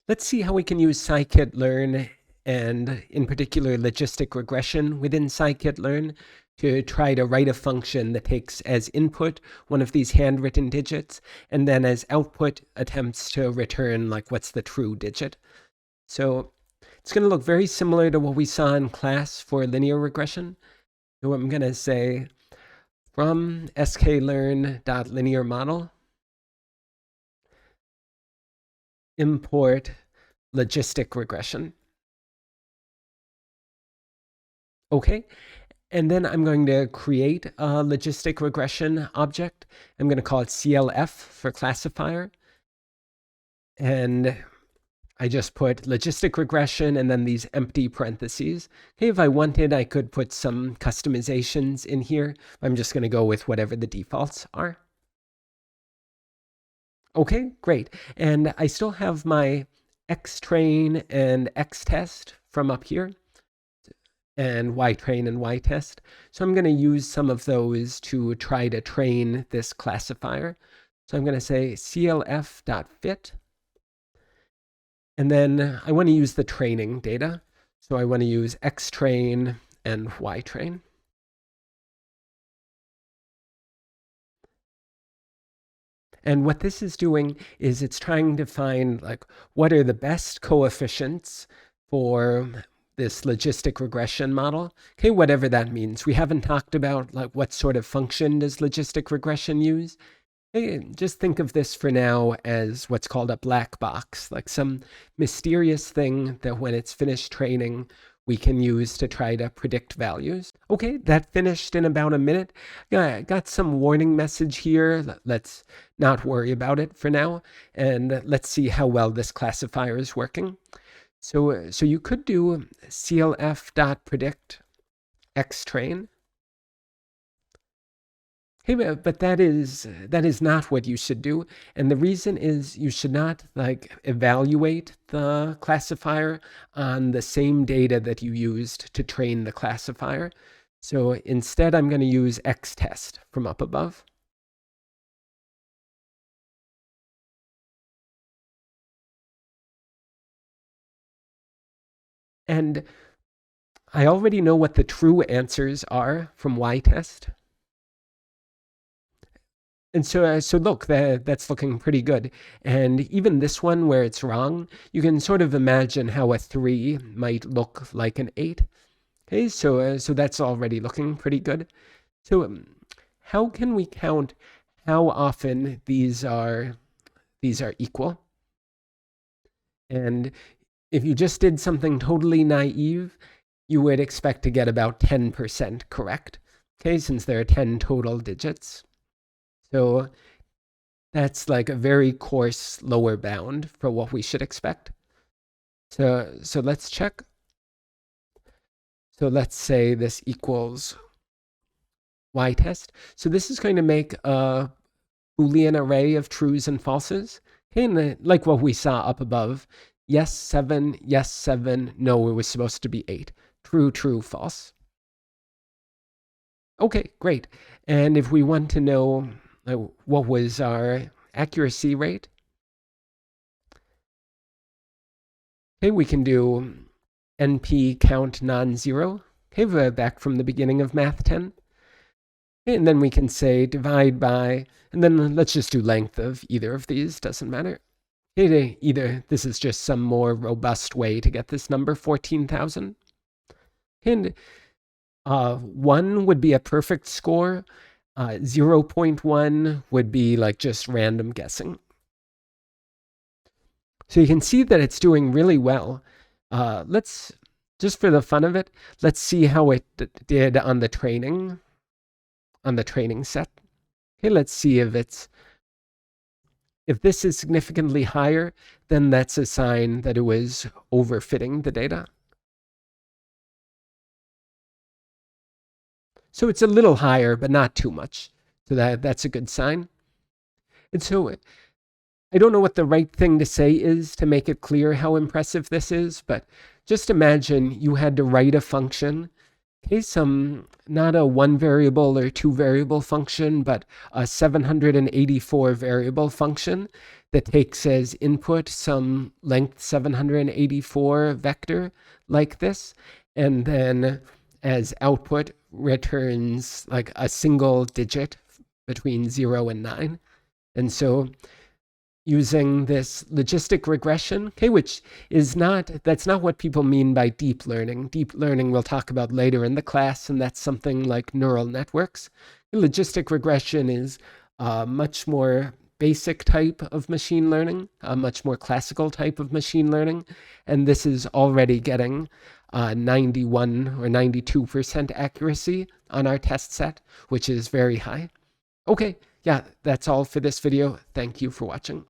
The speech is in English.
Let's see how we can use scikit-learn and in particular logistic regression within scikit-learn to try to write a function that takes as input one of these handwritten digits and then as output attempts to return like what's the true digit. So it's going to look very similar to what we saw in class for linear regression. So I'm going to say from sklearn.linearModel import logistic regression. Okay, and then I'm going to create a logistic regression object. I'm going to call it CLF for classifier. And I just put logistic regression and then these empty parentheses. Okay, if I wanted, I could put some customizations in here. I'm just going to go with whatever the defaults are. Okay, great. And I still have my xtrain and xtest from up here, and ytrain and ytest. So I'm going to use some of those to try to train this classifier. So I'm going to say clf.fit. And then I want to use the training data. So I want to use xtrain and ytrain. And what this is doing is it's trying to find like what are the best coefficients for this logistic regression model. Okay, whatever that means. We haven't talked about like what sort of function does logistic regression use. Hey, just think of this for now as what's called a black box, like some mysterious thing that when it's finished training, we can use to try to predict values. Okay, that finished in about a minute. I got some warning message here. Let's not worry about it for now. And let's see how well this classifier is working. So you could do clf.predict xtrain. Hey, but that is not what you should do. And the reason is you should not like evaluate the classifier on the same data that you used to train the classifier. So instead, I'm going to use xtest from up above. And I already know what the true answers are from ytest. And so look, that's looking pretty good. And even this one where it's wrong, you can sort of imagine how a 3 might look like an 8. Okay, so that's already looking pretty good. So how can we count how often these are equal? And if you just did something totally naive, you would expect to get about 10% correct. Okay, since there are 10 total digits. So that's like a very coarse lower bound for what we should expect. So let's check. So let's say this equals ytest. So this is going to make a Boolean array of trues and falses. Okay, and like what we saw up above, yes, 7, no, it was supposed to be 8. True, true, false. Okay, great. And if we want to know what was our accuracy rate? Okay, we can do NP count non-zero. Okay, back from the beginning of Math 10. Okay, and then we can say divide by, and then let's just do length of either of these, doesn't matter. Okay, either, this is just some more robust way to get this number, 14,000. And 1 would be a perfect score. 0.1 would be like just random guessing. So you can see that it's doing really well. Let's, just for the fun of it, let's see how it did on the training set. Okay, let's see if this is significantly higher, then that's a sign that it was overfitting the data. So it's a little higher, but not too much. So that's a good sign. And so I don't know what the right thing to say is to make it clear how impressive this is, but just imagine you had to write a function, okay, not a 1 variable or 2 variable function, but a 784 variable function that takes as input some length 784 vector like this, and then as output returns like a single digit between 0 and 9. And so using this logistic regression, okay, which is that's not what people mean by deep learning. Deep learning we'll talk about later in the class, and that's something like neural networks. Logistic regression is a much more basic type of machine learning, a much more classical type of machine learning, and this is already getting 91 or 92% accuracy on our test set, which is very high. Okay, yeah, that's all for this video. Thank you for watching.